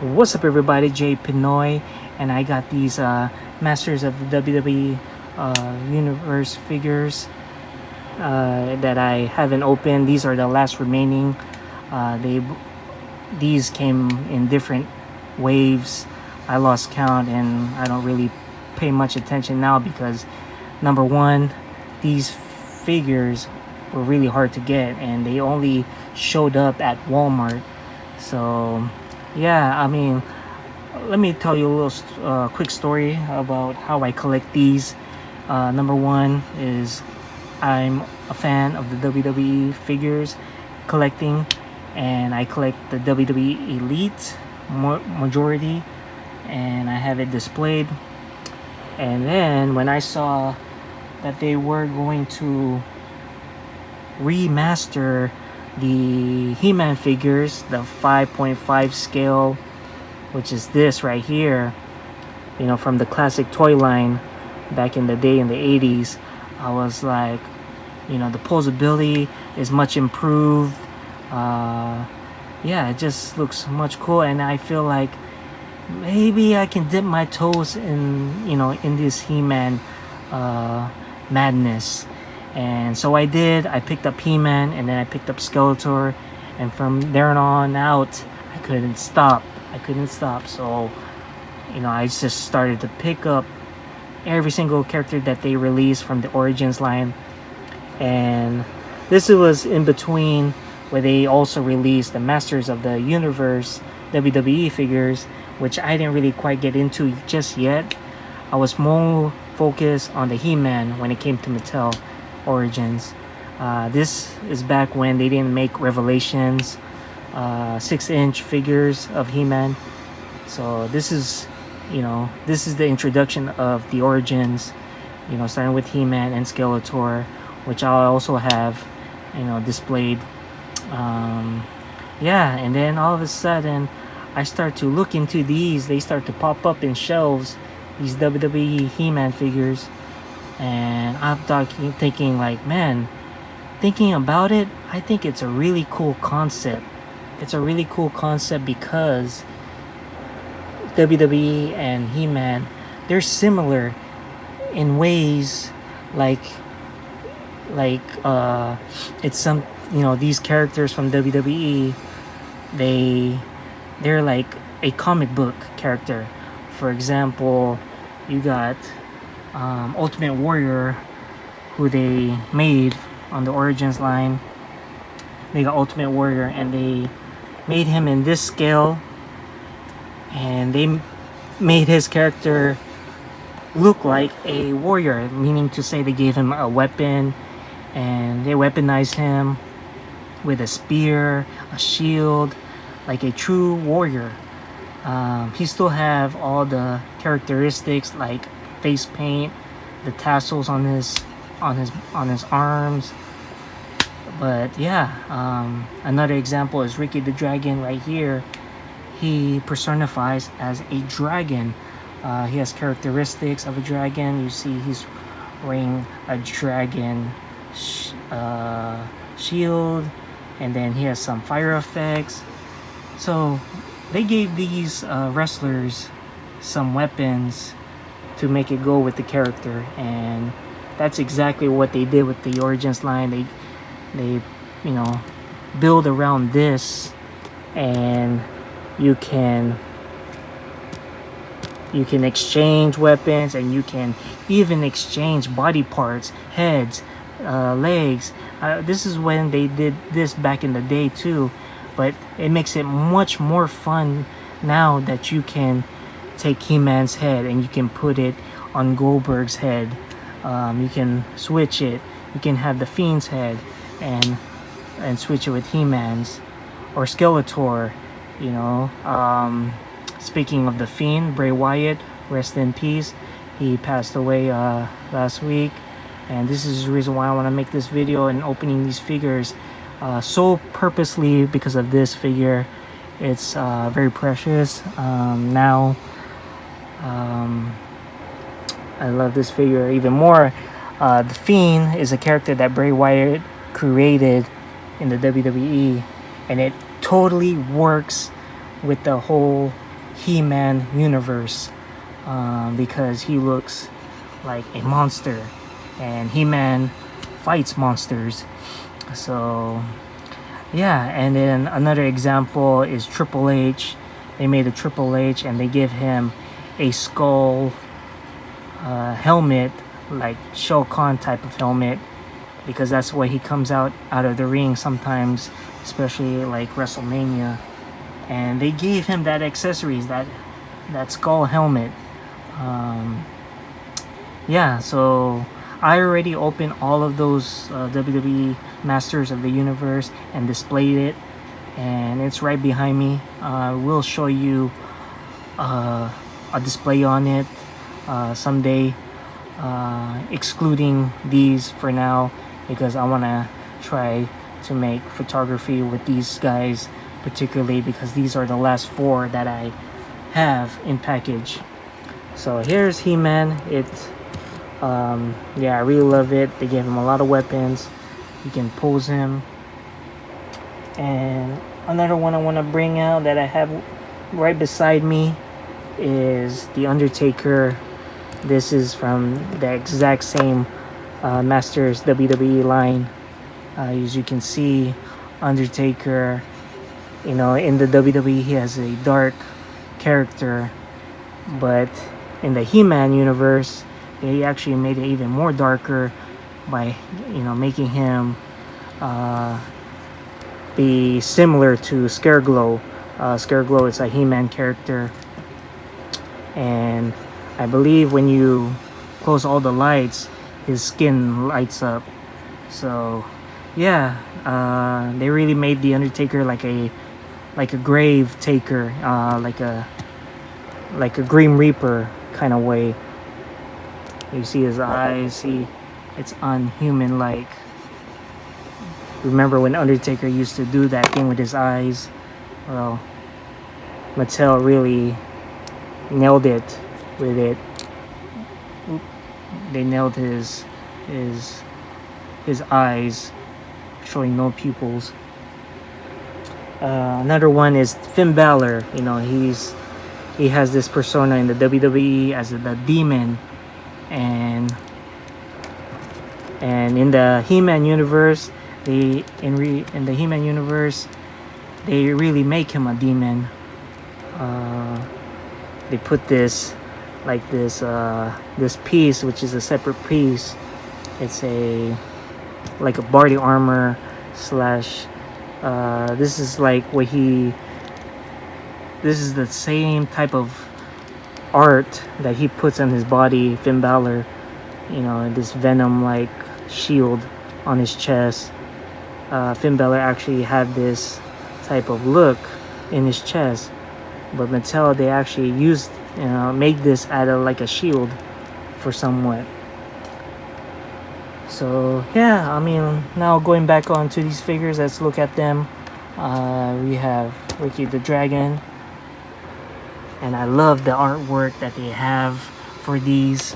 What's up, everybody? Jay Pinoy, and I got these Masters of the WWE Universe figures that I haven't opened. These are the last remaining. These came in different waves. I lost count, and I don't really pay much attention now because number one, these figures were really hard to get, and they only showed up at Walmart. So yeah, I mean, let me tell you a little quick story about how I collect these. Number one is I'm a fan of the WWE figures collecting, and I collect the WWE Elite majority, and I have it displayed. And then when I saw that they were going to remaster the He-Man figures, the 5.5 scale, which is this right here, from the classic toy line back in the day in the 80s, I was like, the posability is much improved. Yeah, it just looks much cool, and I feel like maybe I can dip my toes in this He-Man madness. And so I did. I picked up He-Man, and then I picked up Skeletor, and from there on out, I couldn't stop. So, I just started to pick up every single character that they released from the Origins line. And this was in between where they also released the Masters of the Universe WWE figures, which I didn't really quite get into just yet. I was more focused on the He-Man when it came to Mattel Origins. This is back when they didn't make Revelations 6-inch figures of He-Man. So this is the introduction of the Origins, starting with He-Man and Skeletor, which I also have, displayed. Yeah, and then all of a sudden, I start to look into these. They start to pop up in shelves, these WWE He-Man figures. And I'm thinking like, man, thinking about it, I think it's a really cool concept. It's a really cool concept because WWE and He-Man, they're similar in ways like it's some, these characters from WWE, they're like a comic book character. For example, you got Ultimate Warrior, who they made on the Origins line. They got Ultimate Warrior, and they made him in this scale, and they made his character look like a warrior, meaning to say they gave him a weapon, and they weaponized him with a spear, a shield, like a true warrior. He still have all the characteristics like face paint, the tassels on his arms. But yeah, another example is Ricky the Dragon right here. He personifies as a dragon. He has characteristics of a dragon. You see he's wearing a dragon shield, and then he has some fire effects. So they gave these wrestlers some weapons to make it go with the character, and that's exactly what they did with the Origins line. They build around this, and you can exchange weapons, and you can even exchange body parts, heads, legs. This is when they did this back in the day too, but it makes it much more fun now that you can take He-Man's head and you can put it on Goldberg's head. You can switch it. You can have the Fiend's head and switch it with He-Man's or Skeletor. Speaking of the Fiend, Bray Wyatt, rest in peace. He passed away last week, and this is the reason why I want to make this video and opening these figures so purposely, because of this figure. It's very precious. Now I love this figure even more. The Fiend is a character that Bray Wyatt created in the WWE, and it totally works with the whole He-Man universe, because he looks like a monster, and He-Man fights monsters. So yeah, and then another example is Triple H. They made a Triple H and they give him a skull helmet, like Shao Kahn type of helmet, because that's why he comes out of the ring sometimes, especially like WrestleMania. And they gave him that accessories, that skull helmet. Um, yeah, so I already opened all of those WWE Masters of the Universe and displayed it, and it's right behind me. We'll show you a display on it someday, excluding these for now, because I want to try to make photography with these guys, particularly because these are the last 4 that I have in package. So here's He-Man. Yeah, I really love it. They gave him a lot of weapons. You can pose him. And another one I want to bring out that I have right beside me is The Undertaker. This is from the exact same Masters WWE line. As you can see, Undertaker, in the WWE, he has a dark character, but in the He-Man universe, they actually made it even more darker by making him be similar to Scareglow. Scareglow is a He-Man character, and I believe when you close all the lights, his skin lights up. So yeah, they really made the Undertaker like a grave taker, like a Grim Reaper kind of way. You see his eyes, it's unhuman like. Remember when Undertaker used to do that thing with his eyes? Well, Mattel really nailed it with it. They nailed his eyes, showing no pupils. Another one is Finn Balor. He has this persona in the WWE as the Demon, and in the He-Man universe, in the He-Man universe, they really make him a demon. They put this piece, which is a separate piece. It's like a body armor slash. This is like this is the same type of art that he puts on his body, Finn Balor. This venom like shield on his chest. Finn Balor actually had this type of look in his chest, but Mattel, they actually make this out of like a shield for somewhat. So yeah, now going back onto these figures, let's look at them. We have Ricky the Dragon, and I love the artwork that they have for these.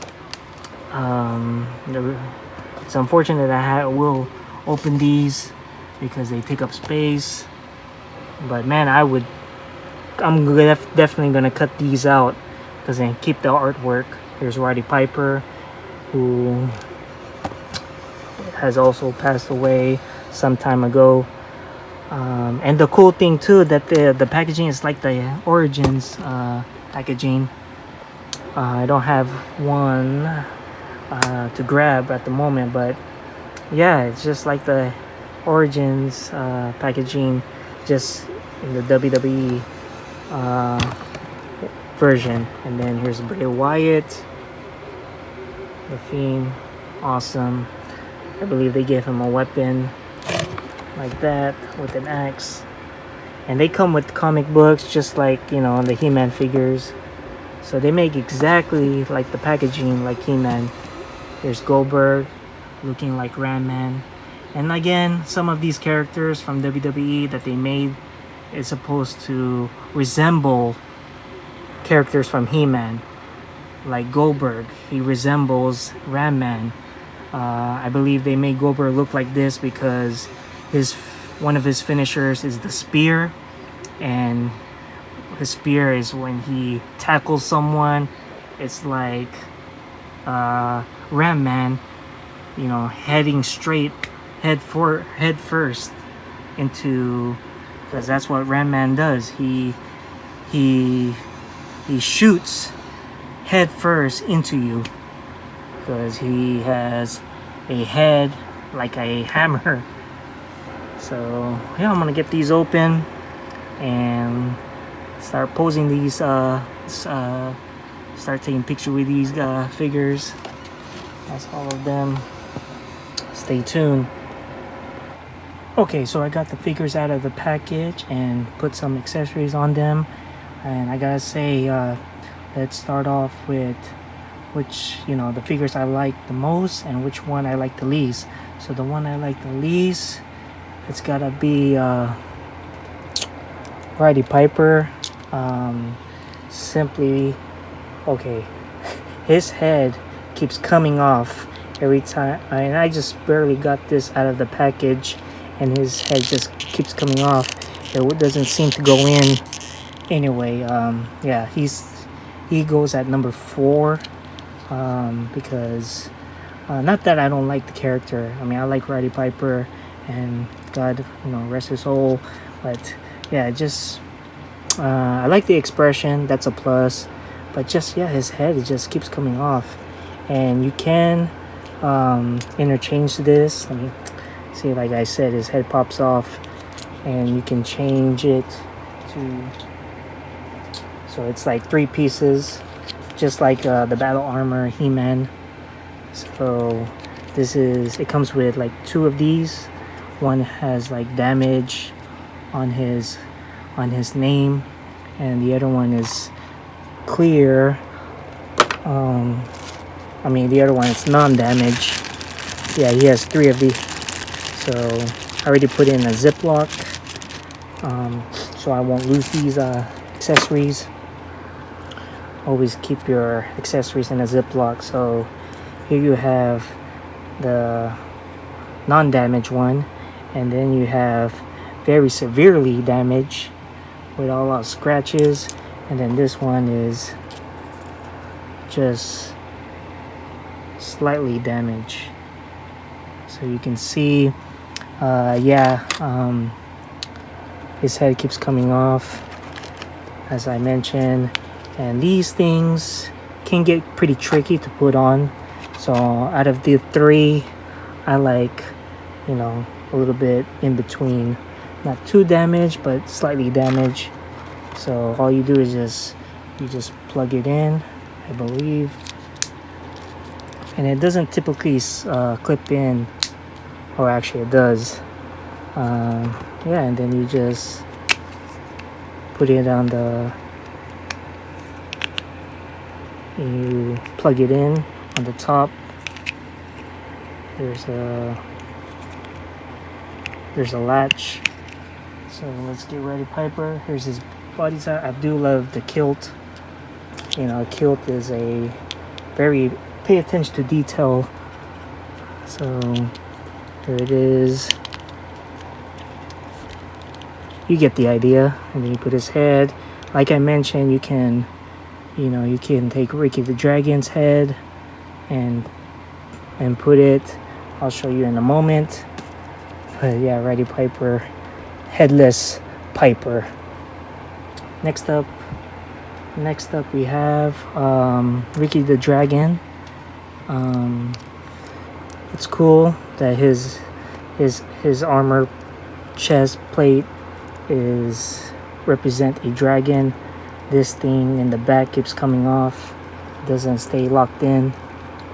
It's unfortunate that I will open these because they take up space, but man, I'm definitely gonna cut these out because they keep the artwork. Here's Roddy Piper, who has also passed away some time ago. And the cool thing too, that the packaging is like the Origins packaging. I don't have one to grab at the moment, but yeah, it's just like the Origins packaging, just in the WWE version. And then here's Bray Wyatt, The Fiend. Awesome. I believe they gave him a weapon like that with an axe, and they come with comic books just like the He-Man figures, so they make exactly like the packaging like He-Man. There's Goldberg looking like Ram Man, and again, some of these characters from WWE that they made is supposed to resemble characters from He-Man. Like Goldberg, he resembles Ram Man. I believe they made Goldberg look like this because one of his finishers is the spear, and his spear is when he tackles someone. It's like Ram Man, you know, heading straight head first into, because that's what Ram Man does. He shoots head first into you because he has a head like a hammer. So yeah, I'm gonna get these open and start posing these, start taking picture with these figures. That's all of them. Stay tuned. Okay, so I got the figures out of the package and put some accessories on them, and I gotta say, let's start off with which, you know, the figures I like the most and which one I like the least. So the one I like the least, it's gotta be Roddy Piper. Simply, okay, his head keeps coming off every time, and I just barely got this out of the package, and his head just keeps coming off. It doesn't seem to go in. Anyway, yeah, he goes at number 4, because not that I don't like the character. I mean, I like Roddy Piper, and God, you know, rest his soul. But yeah, just I like the expression. That's a plus. But just, yeah, his head, it just keeps coming off. And you can interchange this. Let me see. Like I said, his head pops off, and you can change it to, so it's like 3 pieces, just like the battle armor He-Man. So it comes with like 2 of these. One has like damage on his name, and the other one is clear. I mean, the other one is non-damage. Yeah, he has 3 of these. So I already put in a Ziploc, so I won't lose these accessories. Always keep your accessories in a Ziploc. So here you have the non-damage one, and then you have very severely damaged with a lot of scratches, and then this one is just slightly damaged. So you can see, his head keeps coming off, as I mentioned, and these things can get pretty tricky to put on. So out of the 3, I like, you know, a little bit in between, not too damaged but slightly damaged. So all you do is you just plug it in, I believe, and it doesn't typically clip in, or actually it does. Yeah, and then you just put it on you plug it in on the top. There's a latch. So let's get Roddy Piper. Here's his body side. I do love the kilt. You know, a kilt is a very, pay attention to detail. So here it is. You get the idea. And then you put his head. Like I mentioned, you can take Ricky the Dragon's head and put it. I'll show you in a moment. But yeah, Roddy Piper, headless Piper. Next up we have Ricky the Dragon. It's cool that his armor chest plate represent a dragon. This thing in the back keeps coming off. It doesn't stay locked in,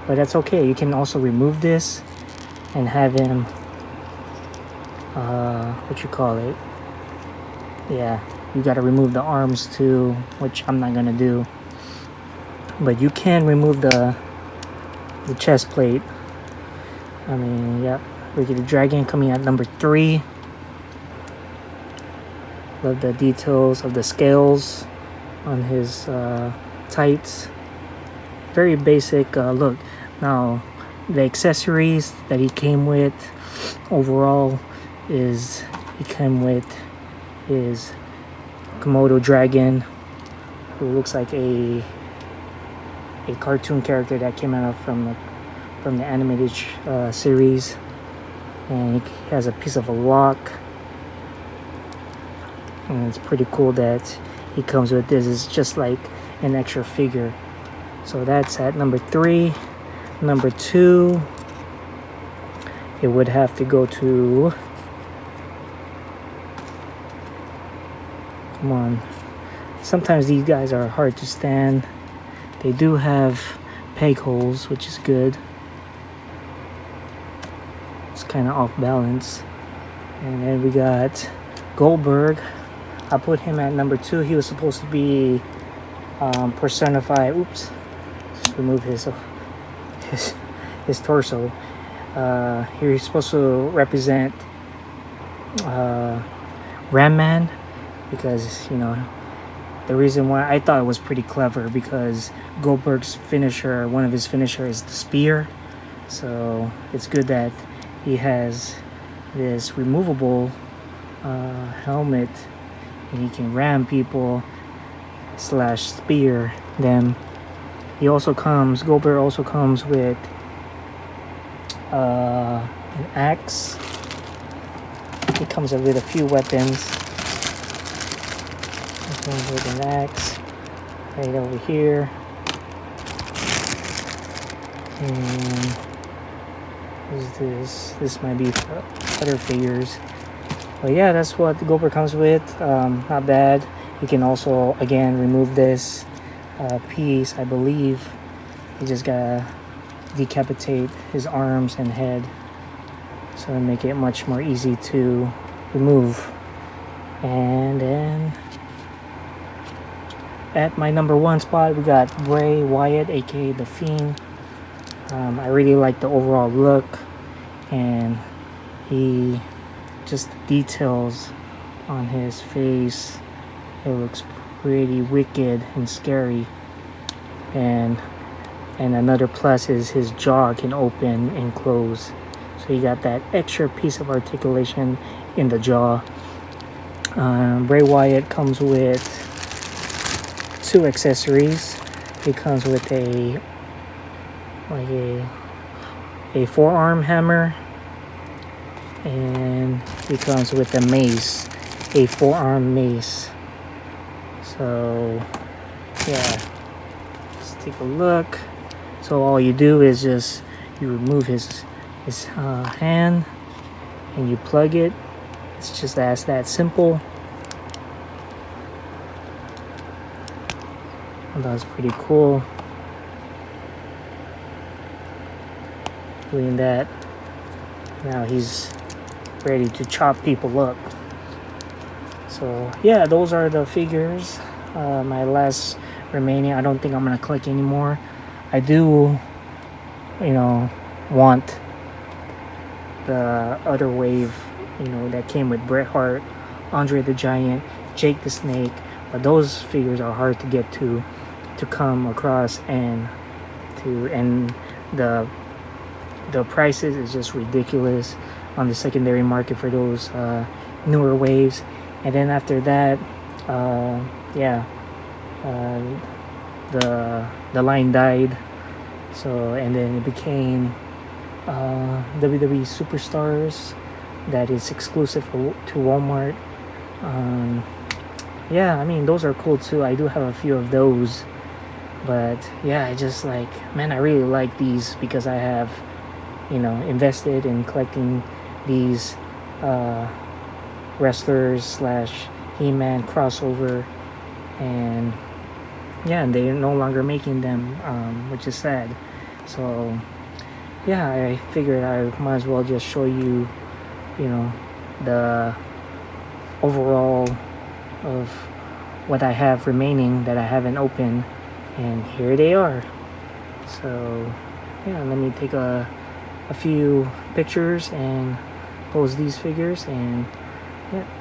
but that's okay. You can also remove this and have him you got to remove the arms too, which I'm not gonna do, but you can remove the chest plate. I mean, yep, Ricky the Dragon coming at number 3. Love the details of the scales on his tights. Very basic look. Now the accessories that he came with overall is he came with his Komodo dragon who looks like a cartoon character that came out from the animated series, and he has a piece of a lock, and it's pretty cool that he comes with this. It's just like an extra figure. So that's at number 3. Number 2, it would have to go to, come on, sometimes these guys are hard to stand. They do have peg holes, which is good. It's kind of off balance. And then we got Goldberg. I put him at number 2. He was supposed to be personified. Oops, just remove his torso. Here he's supposed to represent Ram Man, because the reason why I thought it was pretty clever, because Goldberg's finisher, one of his finishers, is the spear. So it's good that he has this removable helmet, and he can ram people / spear them. Goldberg also comes with an axe. He comes with a few weapons. He comes with an axe right over here. And what is this? This might be for other figures. But yeah, that's what the Goldberg comes with. Not bad. You can also, again, remove this piece. I believe you just gotta decapitate his arms and head, so to make it much more easy to remove. And then at my number 1 spot, we got Bray Wyatt, aka The Fiend. I really like the overall look, and he just details on his face, it looks pretty wicked and scary. And another plus is his jaw can open and close, so you got that extra piece of articulation in the jaw. Bray Wyatt comes with 2 accessories. He comes with a forearm hammer, and he comes with a mace, a forearm mace. So yeah, let's take a look. So all you do is just you remove his hand and you plug it. It's just that simple. And that's pretty cool. Doing that, now he's ready to chop people up. So yeah, those are the figures. My last remaining. I don't think I'm gonna collect anymore. I do, want the other wave, that came with Bret Hart, Andre the Giant, Jake the Snake, but those figures are hard to get to come across, and the prices is just ridiculous on the secondary market for those newer waves. And then after that, the line died. So, and then it became WWE Superstars, that is exclusive to Walmart. Those are cool too. I do have a few of those, but yeah, I just I really like these because I have invested in collecting these wrestlers / He-Man crossover, and they're no longer making them, which is sad. So yeah, I figured I might as well just show you the overall of what I have remaining that I haven't opened, and here they are. So yeah, let me take a few pictures and pose these figures, and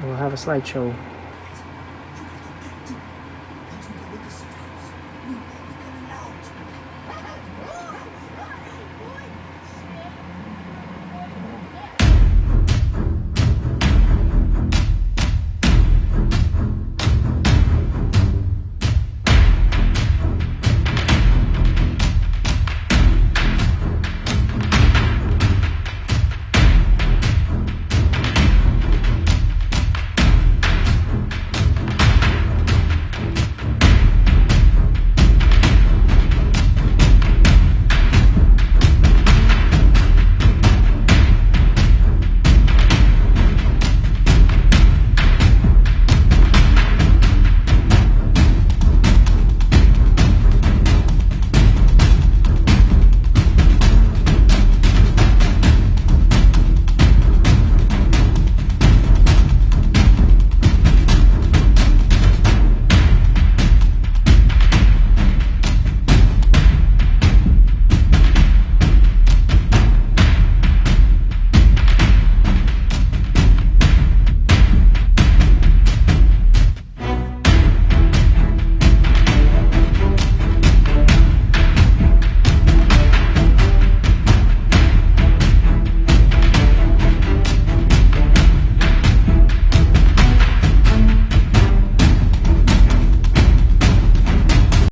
we'll have a slideshow.